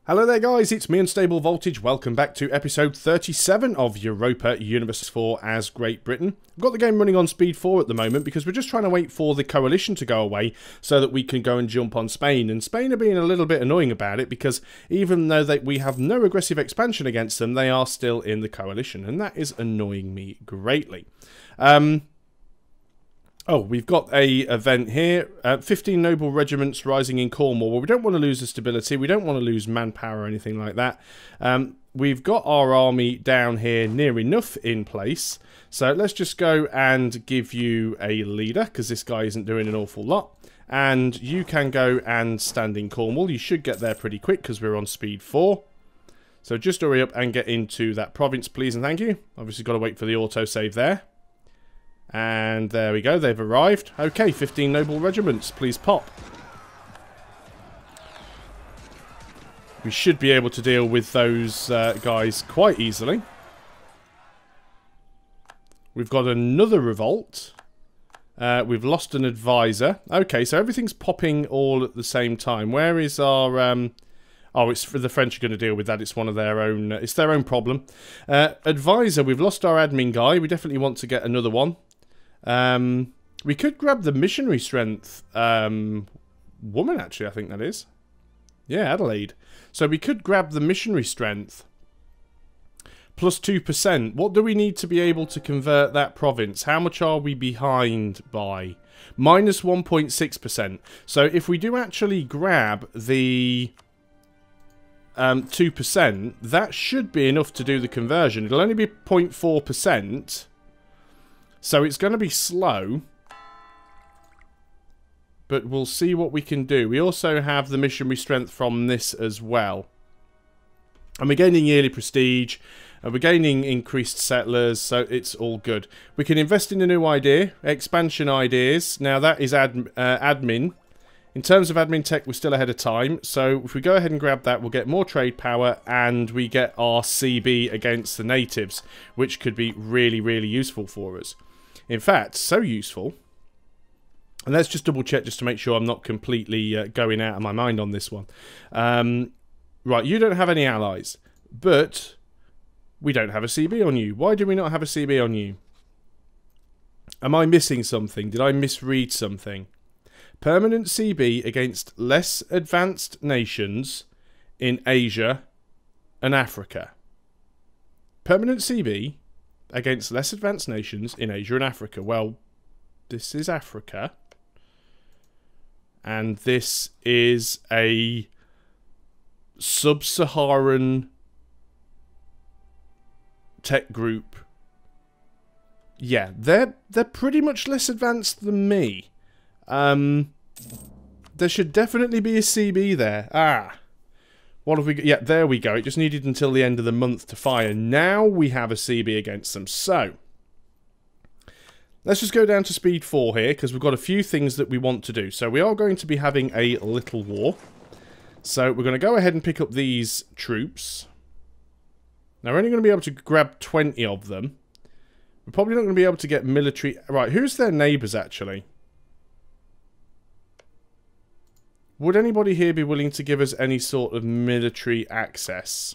Hello there guys, it's me Unstable Voltage. Welcome back to episode 37 of Europa Universalis IV as Great Britain. I've got the game running on speed 4 at the moment because we're just trying to wait for the coalition to go away so that we can go and jump on Spain. And Spain are being a little bit annoying about it because even though we have no aggressive expansion against them, they are still in the coalition, and that is annoying me greatly. Oh, we've got a event here. 15 noble regiments rising in Cornwall. Well, we don't want to lose the stability. We don't want to lose manpower or anything like that. We've got our army down here near enough in place. So let's just go and give you a leader, because this guy isn't doing an awful lot. And you can go and stand in Cornwall. You should get there pretty quick because we're on speed 4. So just hurry up and get into that province, please, and thank you. Obviously got to wait for the autosave there. And there we go, they've arrived. Okay, 15 noble regiments, please pop. We should be able to deal with those guys quite easily. We've got another revolt. We've lost an advisor. Okay, so everything's popping all at the same time. Where is our... Oh, it's for the French are going to deal with that. It's one of their own... it's their own problem. Advisor, we've lost our admin guy. We definitely want to get another one. We could grab the missionary strength woman, actually, I think that is. Yeah, Adelaide. So we could grab the missionary strength plus 2%. What do we need to be able to convert that province? How much are we behind by? Minus 1.6%. So if we do actually grab the 2%, that should be enough to do the conversion. It'll only be 0.4%. So it's going to be slow, but we'll see what we can do. We also have the missionary strength from this as well. And we're gaining yearly prestige, and we're gaining increased settlers, so it's all good. We can invest in a new idea, expansion ideas. Now that is admin. In terms of admin tech, we're still ahead of time. So if we go ahead and grab that, we'll get more trade power, and we get our CB against the natives, which could be really, really useful for us. In fact, so useful. And let's just double check just to make sure I'm not completely going out of my mind on this one. Right, you don't have any allies, but we don't have a CB on you. Why do we not have a CB on you? Am I missing something? Did I misread something? Permanent CB against less advanced nations in Asia and Africa. Permanent CB against less advanced nations in Asia and Africa. Well, this is Africa. And this is a sub-Saharan tech group. Yeah, they're pretty much less advanced than me. There should definitely be a CB there. Ah. What have we got? Yeah, there we go. It just needed until the end of the month to fire. Now we have a CB against them. So, let's just go down to speed 4 here, because we've got a few things that we want to do. So, we are going to be having a little war. So, we're going to go ahead and pick up these troops. Now, we're only going to be able to grab 20 of them. We're probably not going to be able to get military... Right, who's their neighbours, actually? Would anybody here be willing to give us any sort of military access?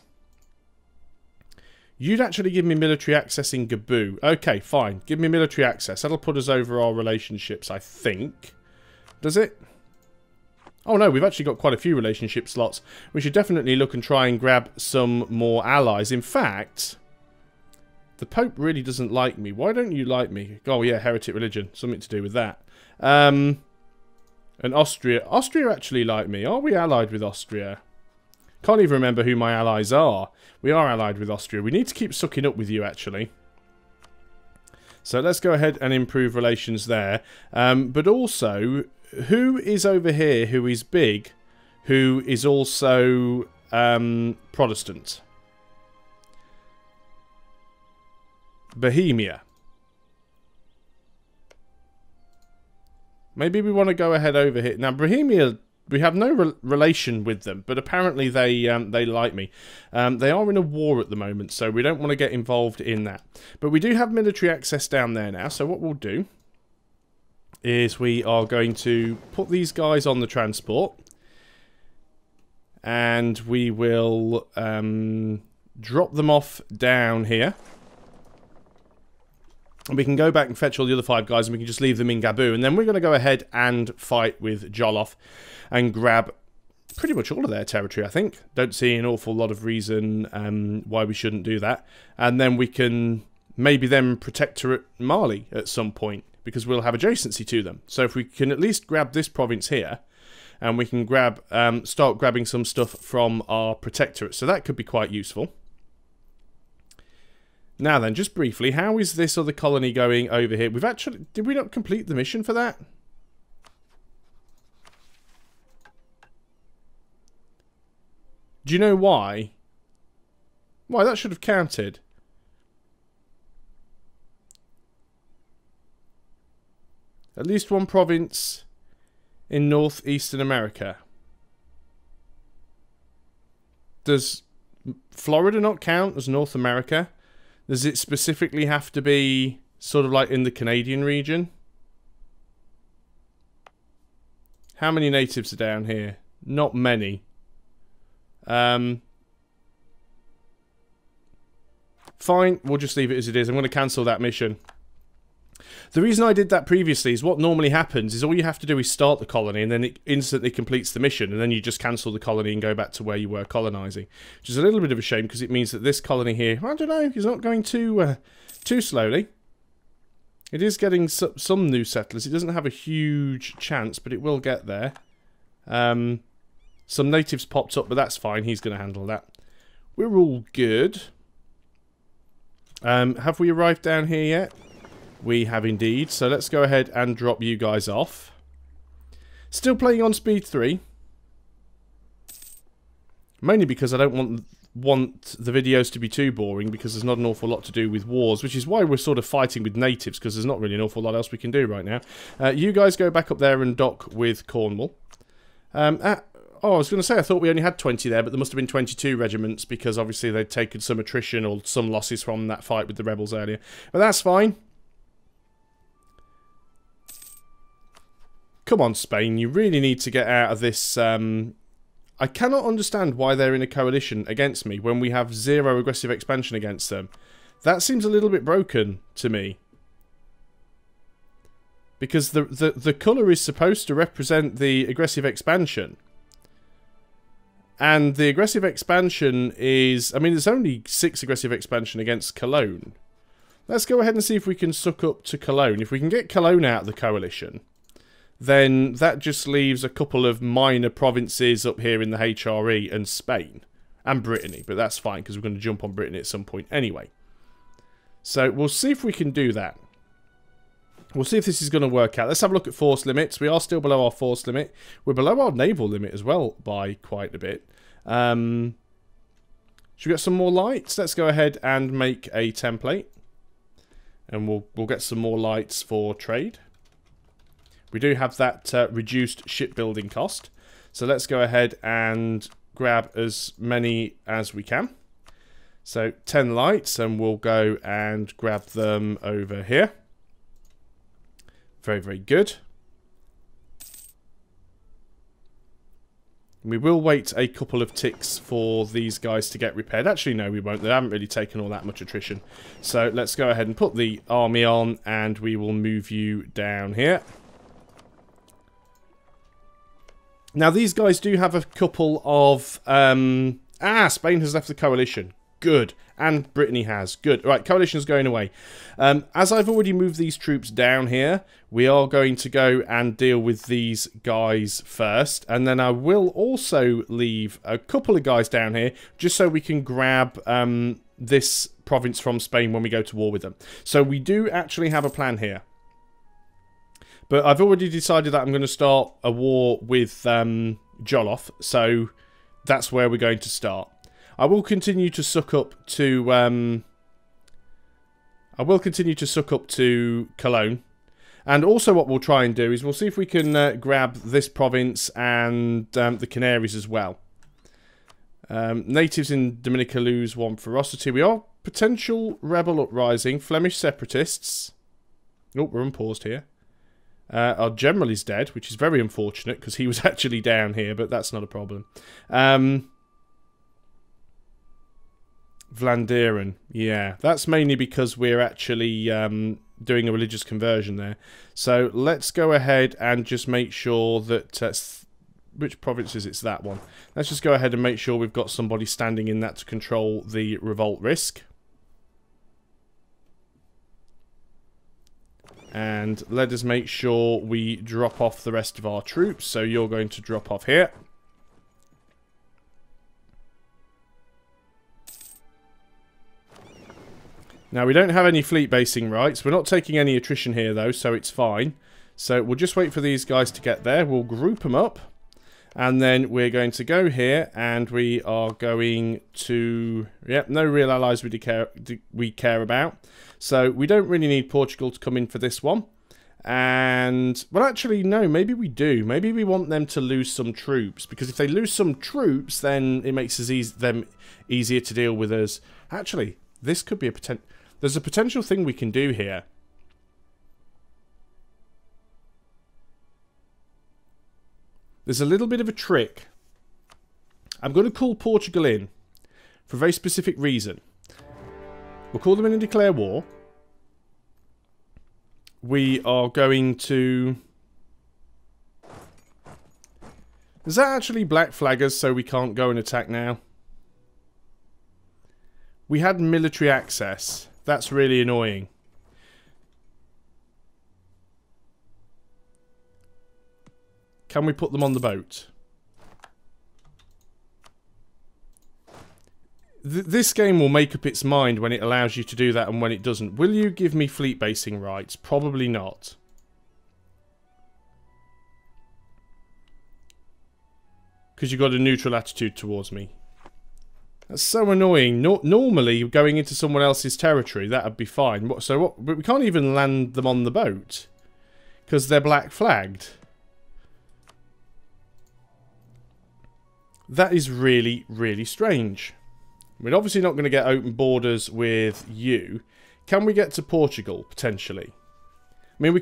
You'd actually give me military access in Gaboo. Okay, fine. Give me military access. That'll put us over our relationships, I think. Does it? Oh no, we've actually got quite a few relationship slots. We should definitely look and try and grab some more allies. In fact, the Pope really doesn't like me. Why don't you like me? Oh yeah, heretic religion. Something to do with that. And Austria. Austria actually like me. Are we allied with Austria? Can't even remember who my allies are. We are allied with Austria. We need to keep sucking up with you, actually. So let's go ahead and improve relations there. But also, who is over here who is big, who is also Protestant? Bohemia. Maybe we want to go ahead over here. Now, Bohemia, we have no relation with them, but apparently they like me. They are in a war at the moment, so we don't want to get involved in that. But we do have military access down there now, so what we'll do is we are going to put these guys on the transport. and we will drop them off down here. And we can go back and fetch all the other 5 guys, and we can just leave them in Gabu. And then we're going to go ahead and fight with Jolof and grab pretty much all of their territory, I think. Don't see an awful lot of reason why we shouldn't do that. And then we can maybe then protectorate Mali at some point, because we'll have adjacency to them. So if we can at least grab this province here, and we can grab start grabbing some stuff from our protectorate. So that could be quite useful. Now then, just briefly, how is this other colony going over here? We've actually... Did we not complete the mission for that? Do you know why? Why, that should have counted. At least one province in northeastern America. Does Florida not count as North America? Does it specifically have to be sort of like in the Canadian region? How many natives are down here? Not many. Fine, we'll just leave it as it is. I'm going to cancel that mission. The reason I did that previously is what normally happens is all you have to do is start the colony and then it instantly completes the mission, and then you just cancel the colony and go back to where you were colonising. Which is a little bit of a shame, because it means that this colony here, I don't know, is not going too slowly. It is getting some new settlers. It doesn't have a huge chance, but it will get there. Some natives popped up, but that's fine. He's going to handle that. We're all good. Have we arrived down here yet? We have indeed. So let's go ahead and drop you guys off. Still playing on speed 3. Mainly because I don't want the videos to be too boring, because there's not an awful lot to do with wars, which is why we're sort of fighting with natives, because there's not really an awful lot else we can do right now. You guys go back up there and dock with Cornwall. Oh, I was going to say I thought we only had 20 there, but there must have been 22 regiments, because obviously they'd taken some attrition or some losses from that fight with the rebels earlier. But that's fine. Come on, Spain, you really need to get out of this. I cannot understand why they're in a coalition against me when we have 0 aggressive expansion against them. That seems a little bit broken to me. Because the colour is supposed to represent the aggressive expansion. And the aggressive expansion is... I mean, there's only 6 aggressive expansion against Cologne. Let's go ahead and see if we can suck up to Cologne. If we can get Cologne out of the coalition, then that just leaves a couple of minor provinces up here in the HRE and Spain. And Brittany, but that's fine, because we're going to jump on Brittany at some point anyway. So we'll see if we can do that. We'll see if this is going to work out. Let's have a look at force limits. We are still below our force limit. We're below our naval limit as well by quite a bit. Should we get some more lights? Let's go ahead and make a template. And we'll get some more lights for trade. We do have that reduced shipbuilding cost. So let's go ahead and grab as many as we can. So 10 lights, and we'll go and grab them over here. Very, very good. We will wait a couple of ticks for these guys to get repaired. Actually, no, we won't. They haven't really taken all that much attrition. So let's go ahead and put the army on, and we will move you down here. Now, these guys do have a couple of... Spain has left the coalition. Good. And Brittany has. Good. Right, coalition's going away. As I've already moved these troops down here, we are going to go and deal with these guys first. And then I will also leave a couple of guys down here, just so we can grab this province from Spain when we go to war with them. So we do actually have a plan here. But I've already decided that I'm going to start a war with Jolof, so that's where we're going to start. I will continue to suck up to Cologne, and also what we'll try and do is we'll see if we can grab this province and the Canaries as well. Natives in Dominica lose 1 ferocity. We are potential rebel uprising, Flemish separatists. Oh, we're unpaused here. Our general is dead, which is very unfortunate because he was actually down here, but that's not a problem. Vlaanderen, yeah, that's mainly because we're actually doing a religious conversion there. So let's go ahead and just make sure that which province is it? It's that one. Let's just go ahead and make sure we've got somebody standing in that to control the revolt risk. And let us make sure we drop off the rest of our troops. So you're going to drop off here. Now, we don't have any fleet basing rights. We're not taking any attrition here, though, so it's fine. So we'll just wait for these guys to get there. We'll group them up. And then we're going to go here, and we are going to... Yep, no real allies we care about. So we don't really need Portugal to come in for this one. And... Well, actually, no, maybe we do. Maybe we want them to lose some troops. Because if they lose some troops, then it makes them easier to deal with us. Actually, this could be a potential... There's a potential thing we can do here. There's a little bit of a trick. I'm going to call Portugal in for a very specific reason. We'll call them in and declare war. We are going to... Is that actually black flaggers so we can't go and attack now? We had military access. That's really annoying. Can we put them on the boat? This game will make up its mind when it allows you to do that and when it doesn't. Will you give me fleet basing rights? Probably not. Because you've got a neutral attitude towards me. That's so annoying. Normally, going into someone else's territory, that would be fine. But we can't even land them on the boat. Because they're black flagged. That is really, really strange. We're obviously not going to get open borders with you. Can we get to Portugal, potentially? I mean,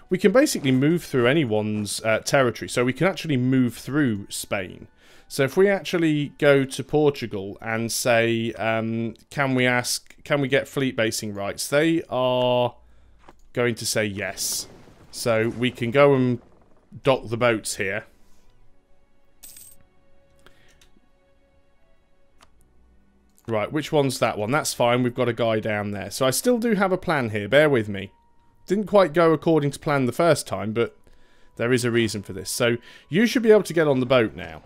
we can basically move through anyone's territory. So we can actually move through Spain. So if we actually go to Portugal and say, can we get fleet basing rights? They are going to say yes. So we can go and dock the boats here. Right, which one's that one? That's fine, we've got a guy down there. So I still do have a plan here, bear with me. Didn't quite go according to plan the first time, but there is a reason for this. So you should be able to get on the boat now.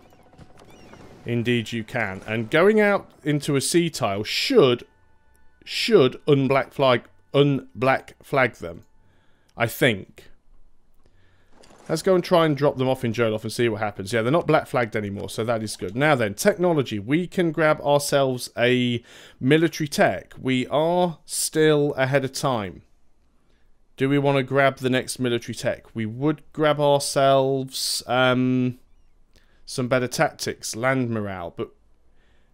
Indeed you can. And going out into a sea tile should unblack flag them. I think. Let's go and try and drop them off in Jolof and see what happens. Yeah, they're not black flagged anymore, so that is good. Now then, technology. We can grab ourselves a military tech. We are still ahead of time. Do we want to grab the next military tech? We would grab ourselves some better tactics, land morale, but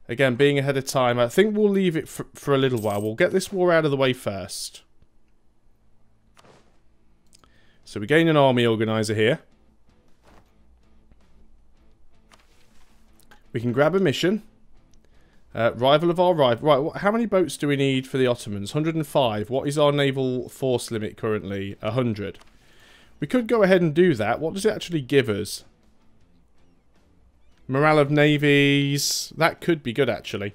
again, being ahead of time, I think we'll leave it for a little while. We'll get this war out of the way first. So we gain an army organizer here. We can grab a mission. Rival of our rival. Right, how many boats do we need for the Ottomans? 105. What is our naval force limit currently? 100. We could go ahead and do that. What does it actually give us? Morale of navies. That could be good, actually.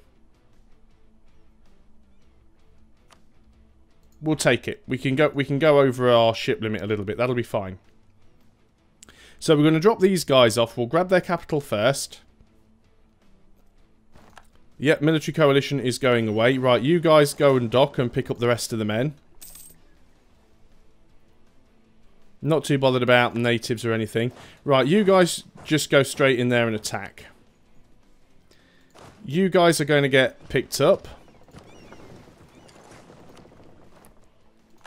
We'll take it. We can go over our ship limit a little bit. That'll be fine. So we're going to drop these guys off. We'll grab their capital first. Yep, military coalition is going away. Right, you guys go and dock and pick up the rest of the men. Not too bothered about the natives or anything. Right, you guys just go straight in there and attack. You guys are going to get picked up.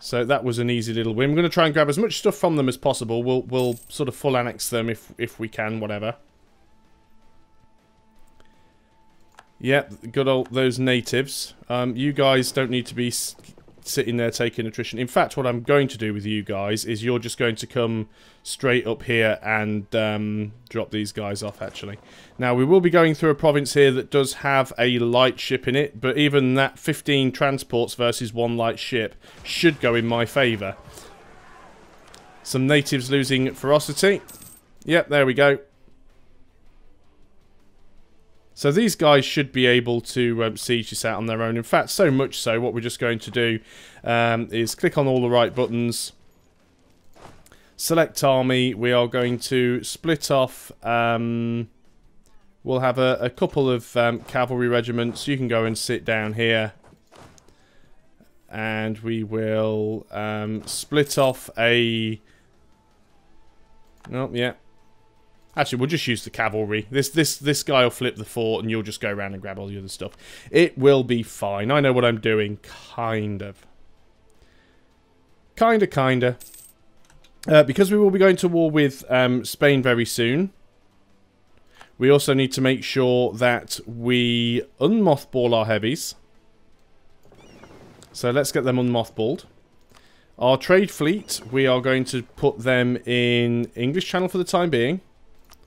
So that was an easy little win. We're going to try and grab as much stuff from them as possible. We'll sort of full annex them if we can, whatever. Yep, good old those natives. You guys don't need to be sitting there taking attrition. In fact, what I'm going to do with you guys is you're just going to come straight up here and drop these guys off, actually. Now, we will be going through a province here that does have a light ship in it, but even that 15 transports versus 1 light ship should go in my favour. Some natives losing ferocity. Yep, there we go. So these guys should be able to siege this out on their own. In fact, so much so, what we're just going to do is click on all the right buttons. Select army. We are going to split off. We'll have a couple of cavalry regiments. You can go and sit down here. And we will split off a... Oh, yeah. Actually, we'll just use the cavalry. This guy will flip the fort, and you'll just go around and grab all the other stuff. It will be fine. I know what I'm doing. Kind of. Kinda. Because we will be going to war with Spain very soon, we also need to make sure that we unmothball our heavies. So let's get them unmothballed. Our trade fleet, we are going to put them in English Channel for the time being.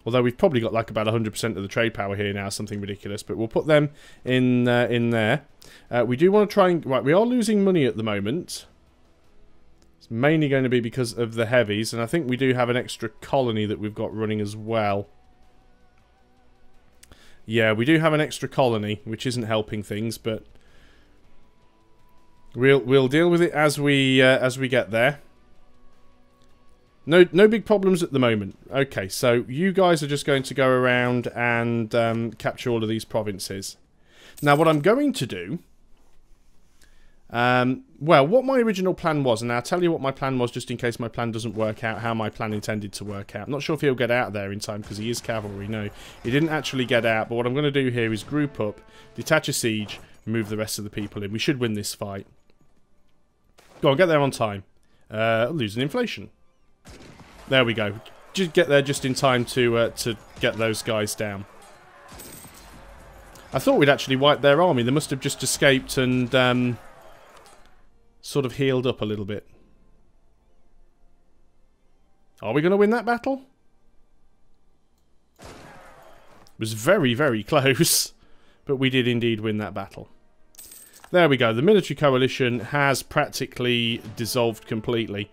Although we've probably got like about 100% of the trade power here now, something ridiculous. But we'll put them in there. We do want to try and... Right, we are losing money at the moment. It's mainly going to be because of the heavies. And I think we do have an extra colony that we've got running as well. Yeah, we do have an extra colony, which isn't helping things, but... We'll deal with it as we get there. No big problems at the moment. Okay, so you guys are just going to go around and capture all of these provinces. Now, what I'm going to do... well, what my original plan was, and I'll tell you what my plan was just in case my plan doesn't work out, how my plan intended to work out. I'm not sure if he'll get out there in time because he is cavalry. No, he didn't actually get out, but what I'm going to do here is group up, detach a siege, move the rest of the people in. We should win this fight. Go on, get there on time. Losing inflation. There we go. Just get there just in time to get those guys down. I thought we'd actually wiped their army. They must have just escaped and sort of healed up a little bit. Are we going to win that battle? It was very, very close. But we did indeed win that battle. There we go. The military coalition has practically dissolved completely.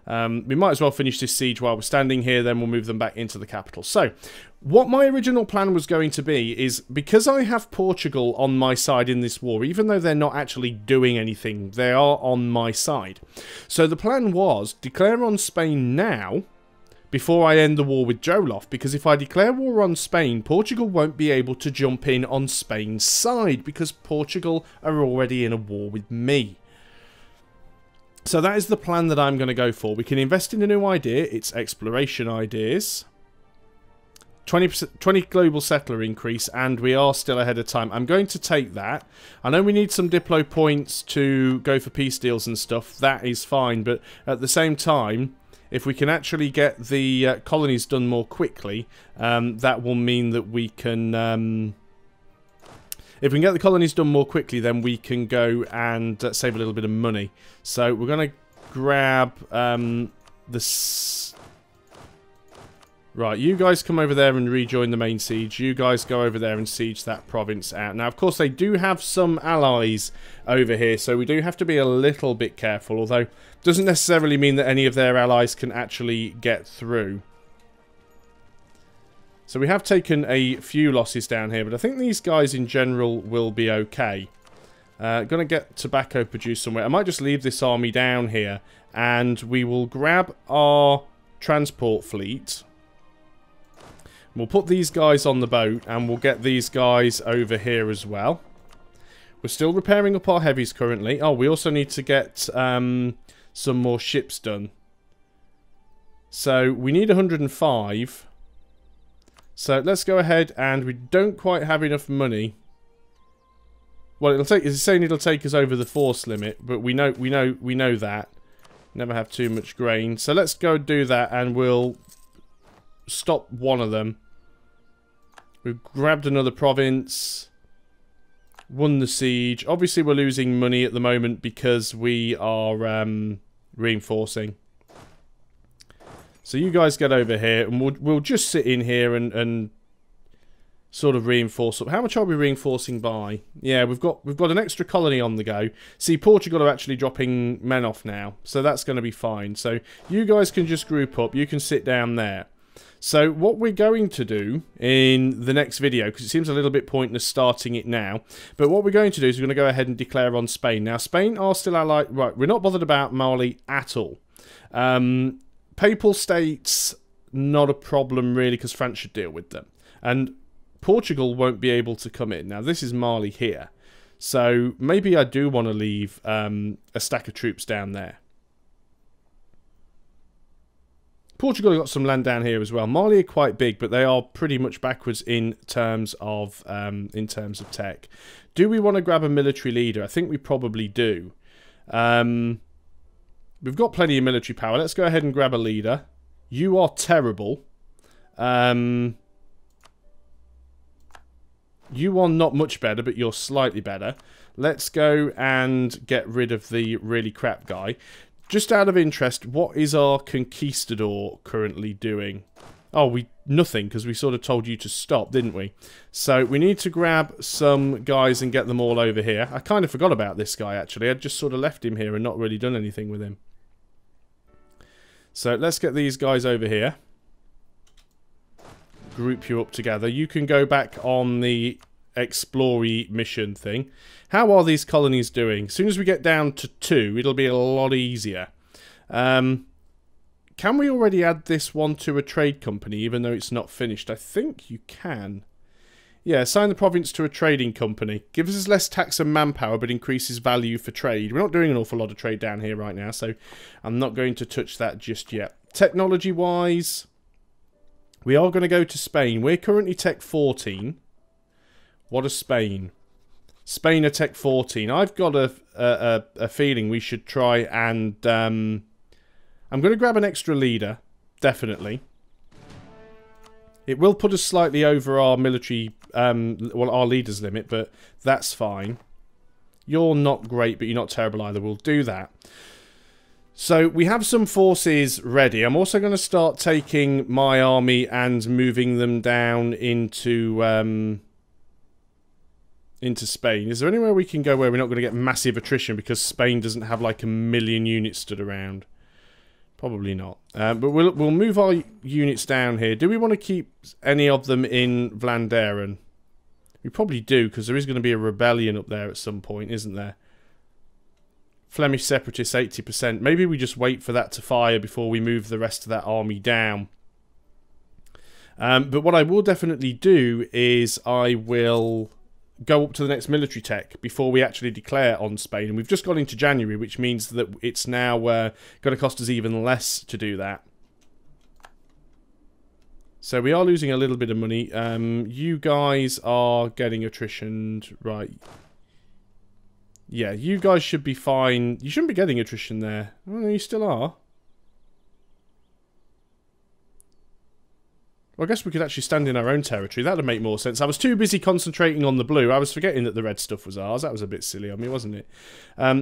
We might as well finish this siege while we're standing here, then we'll move them back into the capital. So, what my original plan was going to be is, because I have Portugal on my side in this war, even though they're not actually doing anything, they are on my side. So the plan was, declare on Spain now, before I end the war with Jolof, because if I declare war on Spain, Portugal won't be able to jump in on Spain's side, because Portugal are already in a war with me. So that is the plan that I'm going to go for. We can invest in a new idea. It's exploration ideas. 20 global settler increase, and we are still ahead of time. I'm going to take that. I know we need some Diplo points to go for peace deals and stuff. That is fine, but at the same time, if we can actually get the colonies done more quickly, that will mean that we can... if we can get the colonies done more quickly, then we can go and save a little bit of money. So we're going to grab Right, you guys come over there and rejoin the main siege. You guys go over there and siege that province out. Now, of course, they do have some allies over here, so we do have to be a little bit careful, although it doesn't necessarily mean that any of their allies can actually get through. So we have taken a few losses down here, but I think these guys in general will be okay. Gonna get tobacco produced somewhere. I might just leave this army down here, and we will grab our transport fleet. We'll put these guys on the boat, and we'll get these guys over here as well. We're still repairing up our heavies currently. Oh, we also need to get some more ships done. So we need 105. So let's go ahead, and we don't quite have enough money. Well, it's saying it'll take us over the force limit, but we know that. Never have too much grain. So let's go do that, and we'll stop one of them. We've grabbed another province. Won the siege. Obviously, we're losing money at the moment because we are reinforcing. So you guys get over here, and we'll just sit in here and sort of reinforce up. How much are we reinforcing by? Yeah, we've got an extra colony on the go. See, Portugal are actually dropping men off now, so that's going to be fine. So you guys can just group up. You can sit down there. So what we're going to do in the next video, because it seems a little bit pointless starting it now, but what we're going to do is we're going to go ahead and declare on Spain. Now, Spain are still allied. Right, we're not bothered about Mali at all. Papal states, not a problem really, because France should deal with them. And Portugal won't be able to come in. Now, this is Mali here. So maybe I do want to leave a stack of troops down there. Portugal have got some land down here as well. Mali are quite big, but they are pretty much backwards in terms of tech. Do we want to grab a military leader? I think we probably do. We've got plenty of military power. Let's go ahead and grab a leader. You are terrible. You are not much better, but you're slightly better. Let's go and get rid of the really crap guy. Just out of interest, what is our conquistador currently doing? Oh, nothing, because we sort of told you to stop, didn't we? So we need to grab some guys and get them all over here. I kind of forgot about this guy, actually. I'd just sort of left him here and not really done anything with him. So let's get these guys over here. Group you up together. You can go back on the explory mission thing. How are these colonies doing? As soon as we get down to 2, it'll be a lot easier. Can we already add this one to a trade company, even though it's not finished? I think you can. Yeah, assign the province to a trading company. Gives us less tax and manpower, but increases value for trade. We're not doing an awful lot of trade down here right now, so I'm not going to touch that just yet. Technology-wise, we are going to go to Spain. We're currently Tech 14. What is Spain? Spain are Tech 14. I've got a feeling we should try and... I'm going to grab an extra leader, definitely. It will put us slightly over our military... well, our leaders limit, but that's fine. You're not great, but you're not terrible either. We'll do that. So we have some forces ready. I'm also going to start taking my army and moving them down into Spain. Is there anywhere we can go where we're not going to get massive attrition because Spain doesn't have like 1 million units stood around? Probably not. But we'll move our units down here. Do we want to keep any of them in Vlaanderen? We probably do, because there is going to be a rebellion up there at some point, isn't there? Flemish separatists, 80%. Maybe we just wait for that to fire before we move the rest of that army down. But what I will definitely do is I will go up to the next military tech before we actually declare on Spain. And we've just gone into January, which means that it's now going to cost us even less to do that. So we are losing a little bit of money. You guys are getting attrition, right? Yeah, you guys should be fine. You shouldn't be getting attrition there. Oh, no, you still are. Well, I guess we could actually stand in our own territory. That would make more sense. I was too busy concentrating on the blue. I was forgetting that the red stuff was ours. That was a bit silly of me, wasn't it?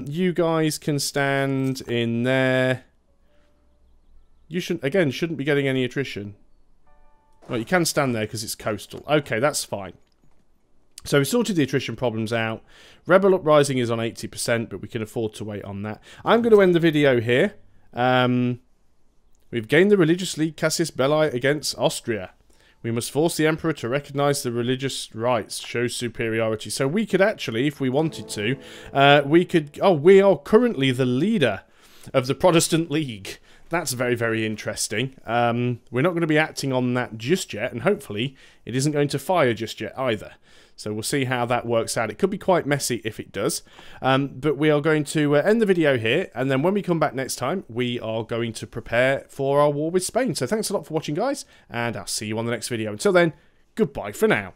You guys can stand in there. You shouldn't be getting any attrition. Well, you can stand there because it's coastal. Okay, that's fine. So we sorted the attrition problems out. Rebel Uprising is on 80%, but we can afford to wait on that. I'm going to end the video here. We've gained the religious league Casus Belli against Austria. We must force the Emperor to recognise the religious rights, shows superiority. So we could actually, if we wanted to, we could... Oh, we are currently the leader of the Protestant League. That's very, very interesting. We're not going to be acting on that just yet, and hopefully it isn't going to fire just yet either. So we'll see how that works out. It could be quite messy if it does. But we are going to end the video here, and then when we come back next time, we are going to prepare for our war with Spain. So thanks a lot for watching, guys, and I'll see you on the next video. Until then, goodbye for now.